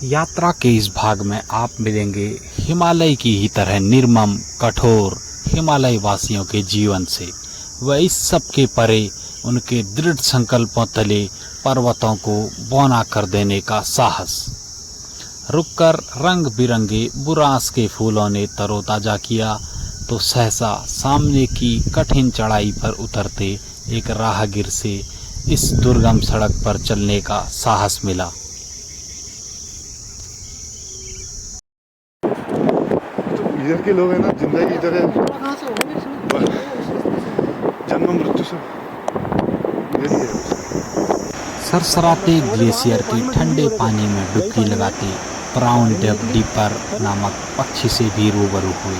यात्रा के इस भाग में आप मिलेंगे हिमालय की ही तरह निर्मम कठोर हिमालय वासियों के जीवन से व इस सब के परे उनके दृढ़ संकल्पों तले पर्वतों को बौना कर देने का साहस। रुककर रंग बिरंगे बुरांस के फूलों ने तरोताजा किया तो सहसा सामने की कठिन चढ़ाई पर उतरते एक राहगीर से इस दुर्गम सड़क पर चलने का साहस मिला। इधर के लोग हैं ना, जिंदगी इधर है, जन्म मृत्यु सब इधर ही है। सरसराते ग्लेशियर के ठंडे पानी में डुबकी लगाते ब्राउन डिपर नामक पक्षी से भी रूबरू हुए।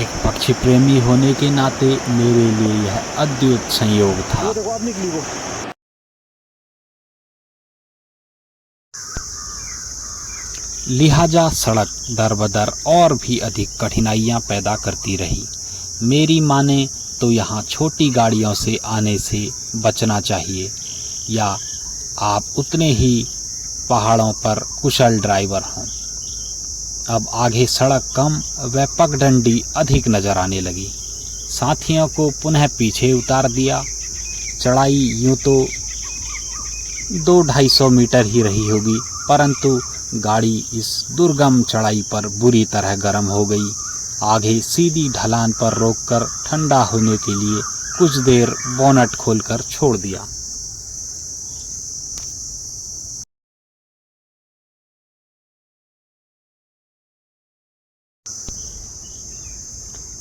एक पक्षी प्रेमी होने के नाते मेरे लिए यह अद्भुत संयोग था। लिहाजा सड़क दरबदर और भी अधिक कठिनाइयां पैदा करती रही। मेरी माने तो यहाँ छोटी गाड़ियों से आने से बचना चाहिए या आप उतने ही पहाड़ों पर कुशल ड्राइवर हों। अब आगे सड़क कम व पगडंडी अधिक नजर आने लगी। साथियों को पुनः पीछे उतार दिया। चढ़ाई यूं तो 200-250 मीटर ही रही होगी, परंतु गाड़ी इस दुर्गम चढ़ाई पर बुरी तरह गर्म हो गई। आगे सीधी ढलान पर रोककर ठंडा होने के लिए कुछ देर बोनट खोलकर छोड़ दिया।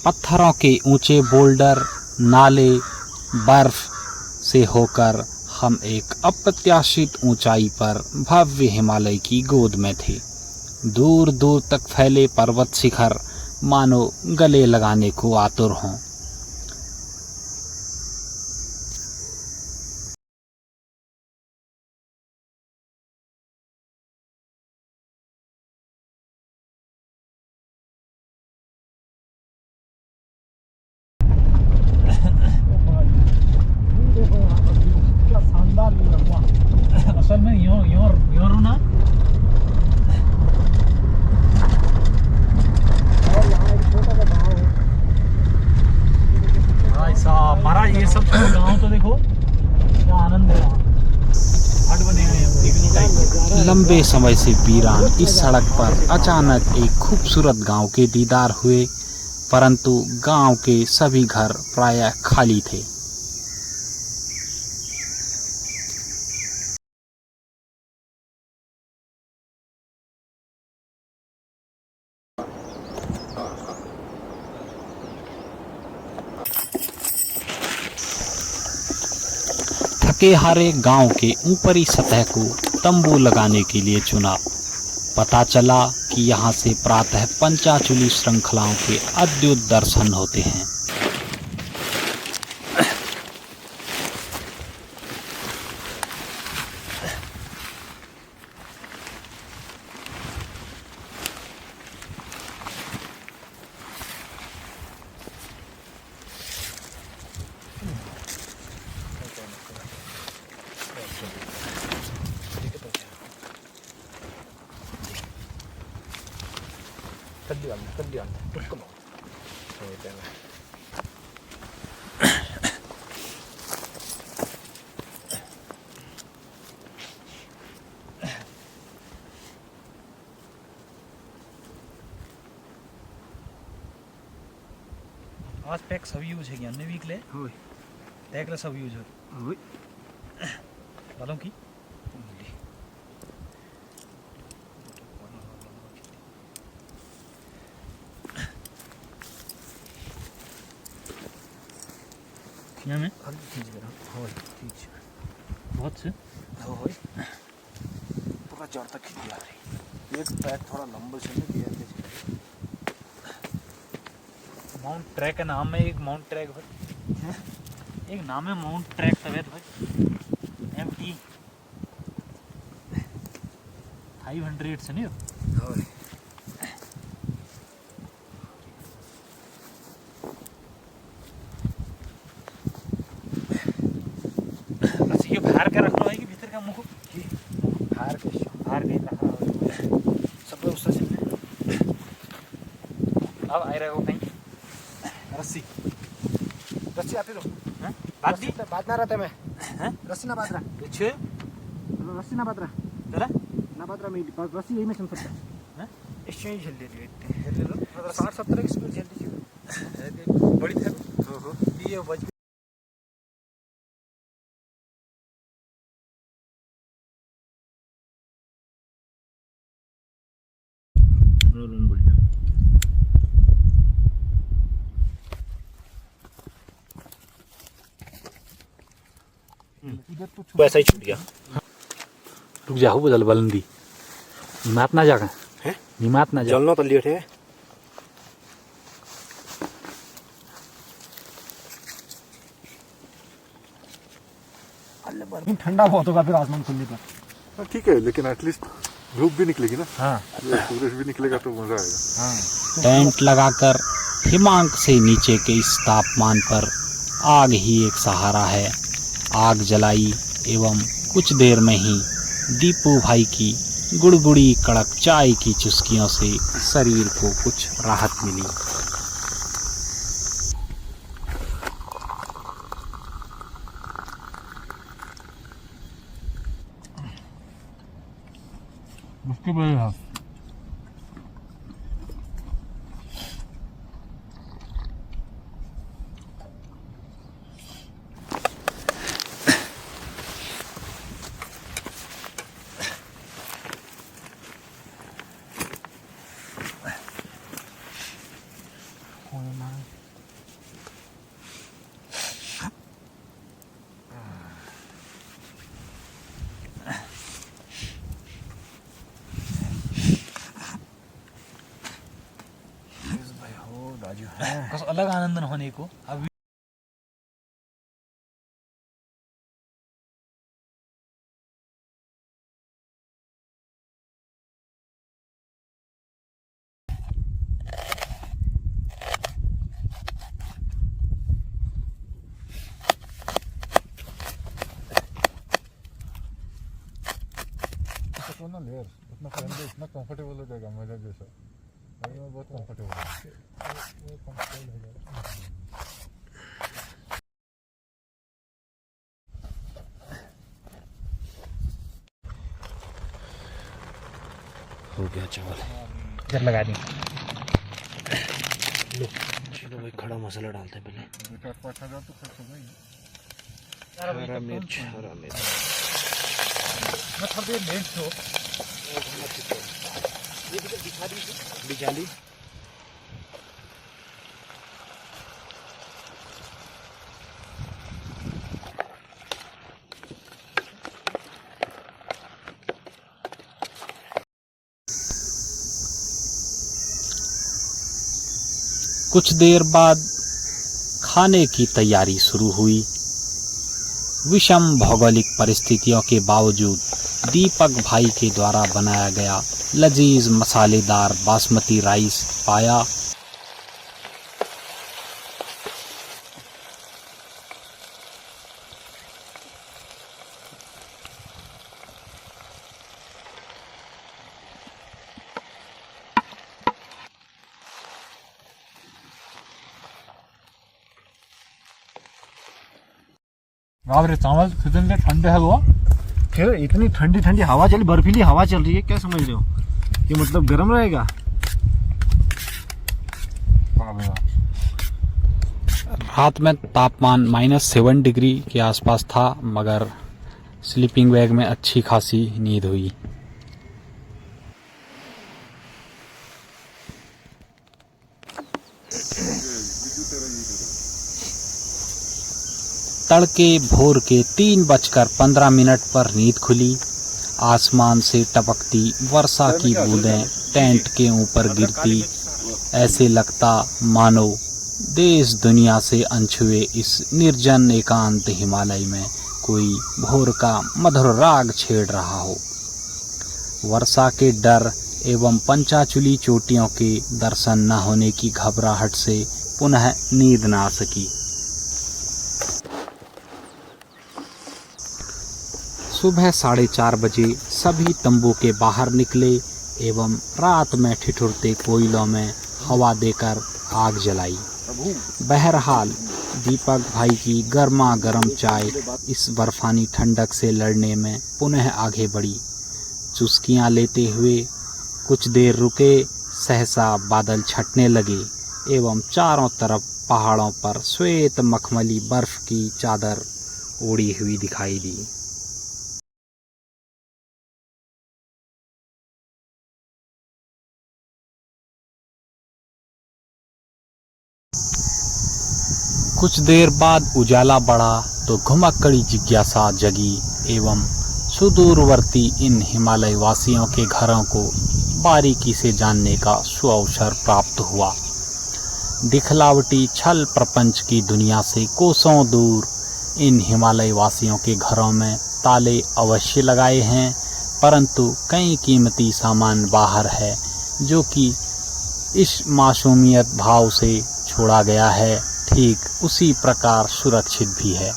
पत्थरों के ऊंचे बोल्डर, नाले, बर्फ से होकर हम एक अप्रत्याशित ऊंचाई पर भव्य हिमालय की गोद में थे। दूर दूर तक फैले पर्वत शिखर मानो गले लगाने को आतुर हों। असल में यों ना भाई साहब, हमारा ये सब गाँव तो देखो क्या आनंद है। हट बने हैं लंबे समय से वीरान इस सड़क पर अचानक एक खूबसूरत गांव के दीदार हुए, परंतु गांव के सभी घर प्रायः खाली थे। थके हारे गांव के ऊपरी सतह को तंबू लगाने के लिए चुना। पता चला कि यहाँ से प्रातः पंचाचूली श्रृंखलाओं के अद्भुत दर्शन होते हैं। आज पैक सब यूज है ज्ञान वीकले टैगला सब यूज है बालों की यहाँ में बहुत से पूरा जड़ तक खींच दिया। एक पैक थोड़ा लंबा से माउंट ट्रैक का नाम है। एक माउंट ट्रैक भाई, एक नाम है माउंट ट्रैक तवेत भाई। MT 500 से नहीं अच्छा ये बाहर का रखना है कि भीतर का मुंह बाहर अब आइरहेको कहीँ रस्सी रस्सी आती दो बात दी बात ना रहता मैं हैं रस्सी ना बात रहा कुछ रस्सी ना बात रहा जरा ना बात रहा मैं रस्सी यही में चल सकता हैं एक्सचेंज झेल देती है 60-70 की स्पीड झेलती है बड़ी थे ये बज इधर तो वैसा ही छूट गया रुक जा हो बदल बलंदी निमात ना जागा हैं निमात ना जा जलना तो लेट है ठंडा बहुत होगा फिर आसमान खुलने पर हाँ, ठीक है लेकिन एटलीस्ट धूप भी निकलेगी ना हाँ सूरज भी निकलेगा तो मजा आएगा हाँ टेंट लगाकर हिमांक से नीचे के इस तापमान पर आग ही एक सहारा है। आग जलाई एवं कुछ देर में ही दीपू भाई की गुड़गुड़ी कड़क चाय की चुस्कियों से शरीर को कुछ राहत मिली। उसके बाद कसं अलग आनंद होने को अब तो ना लेयर उतना पहनने इतना कंफर्टेबल हो जाएगा मेरे जैसा अभी मैं बहुत कंफर्टेबल हो गया चावल इधर लगा दी। चलो भाई खड़ा मसाला डालते हैं पहले 4-5 हज़ार तो खर्च हो गई हरा मिर्च मैं थोड़ी देर लेट हो ये दिखा दीजिए बिजाली कुछ देर बाद खाने की तैयारी शुरू हुई। विषम भौगोलिक परिस्थितियों के बावजूद दीपक भाई के द्वारा बनाया गया लजीज मसालेदार बासमती राइस पाया। बाप रे चावल कितने ठंडे है वो फिर इतनी ठंडी ठंडी हवा चली बर्फीली हवा चल रही है क्या समझ रहे हो ये मतलब गर्म रहेगा रात में तापमान -7 डिग्री के आसपास था मगर स्लीपिंग बैग में अच्छी खासी नींद हुई। तड़के भोर के 3:15 पर नींद खुली। आसमान से टपकती वर्षा की बूंदें टेंट के ऊपर गिरती। ऐसे लगता मानो देश दुनिया से अनछुए इस निर्जन एकांत हिमालय में कोई भोर का मधुर राग छेड़ रहा हो। वर्षा के डर एवं पंचाचूली चोटियों के दर्शन न होने की घबराहट से पुनः नींद न आ सकी। सुबह 4:30 बजे सभी तंबू के बाहर निकले एवं रात में ठिठुरते कोयलों में हवा देकर आग जलाई। बहरहाल दीपक भाई की गर्मा गर्म चाय इस बर्फानी ठंडक से लड़ने में पुनः आगे बढ़ी। चुस्कियां लेते हुए कुछ देर रुके, सहसा बादल छटने लगे एवं चारों तरफ पहाड़ों पर श्वेत मखमली बर्फ की चादर ओढ़ी हुई दिखाई दी। कुछ देर बाद उजाला बढ़ा तो घुमक्कड़ी जिज्ञासा जगी एवं सुदूरवर्ती इन हिमालय वासियों के घरों को बारीकी से जानने का सुअवसर प्राप्त हुआ। दिखलावटी छल प्रपंच की दुनिया से कोसों दूर इन हिमालय वासियों के घरों में ताले अवश्य लगाए हैं, परंतु कई कीमती सामान बाहर है जो कि इस मासूमियत भाव से छोड़ा गया है, ठीक उसी प्रकार सुरक्षित भी है।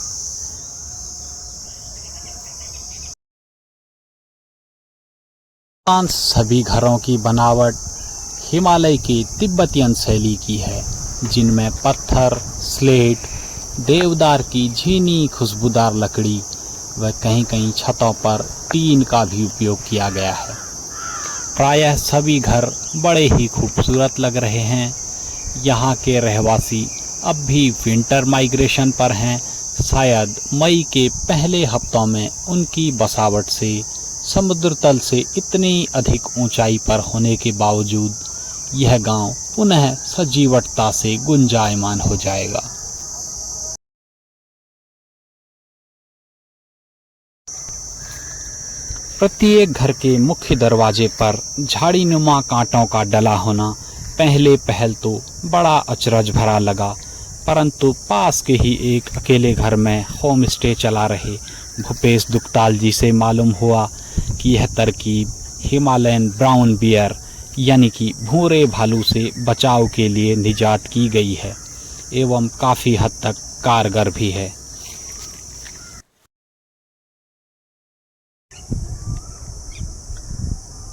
सभी घरों की बनावट हिमालय की तिब्बतियन शैली की है, जिनमें पत्थर, स्लेट, देवदार की झीनी खुशबूदार लकड़ी व कहीं कहीं छतों पर टीन का भी उपयोग किया गया है। प्रायः सभी घर बड़े ही खूबसूरत लग रहे हैं। यहाँ के रहवासी अब भी विंटर माइग्रेशन पर हैं। शायद मई के पहले हफ्तों में उनकी बसावट से समुद्र तल से इतनी अधिक ऊंचाई पर होने के बावजूद यह गांव पुनः सजीवटता से गुंजायमान हो जाएगा। प्रत्येक घर के मुख्य दरवाजे पर झाड़ीनुमा कांटों का डला होना पहले पहल तो बड़ा अचरज भरा लगा, परंतु पास के ही एक अकेले घर में होम स्टे चला रहे भूपेश दुखताल जी से मालूम हुआ कि यह तरकीब हिमालयन ब्राउन बियर यानी कि भूरे भालू से बचाव के लिए निजात की गई है एवं काफ़ी हद तक कारगर भी है।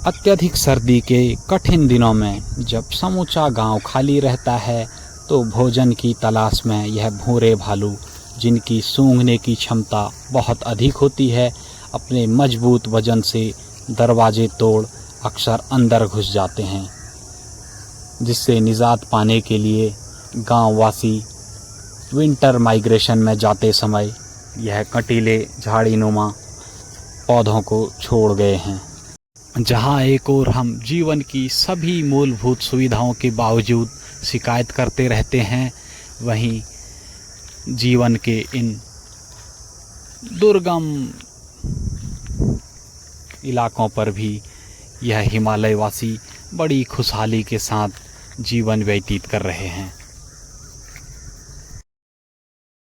अत्यधिक सर्दी के कठिन दिनों में जब समूचा गांव खाली रहता है तो भोजन की तलाश में यह भूरे भालू, जिनकी सूंघने की क्षमता बहुत अधिक होती है, अपने मजबूत वजन से दरवाजे तोड़ अक्सर अंदर घुस जाते हैं, जिससे निजात पाने के लिए गांववासी विंटर माइग्रेशन में जाते समय यह कटीले झाड़ीनुमा पौधों को छोड़ गए हैं। जहां एक ओर हम जीवन की सभी मूलभूत सुविधाओं के बावजूद शिकायत करते रहते हैं, वहीं जीवन के इन दुर्गम इलाकों पर भी यह हिमालयवासी बड़ी खुशहाली के साथ जीवन व्यतीत कर रहे हैं।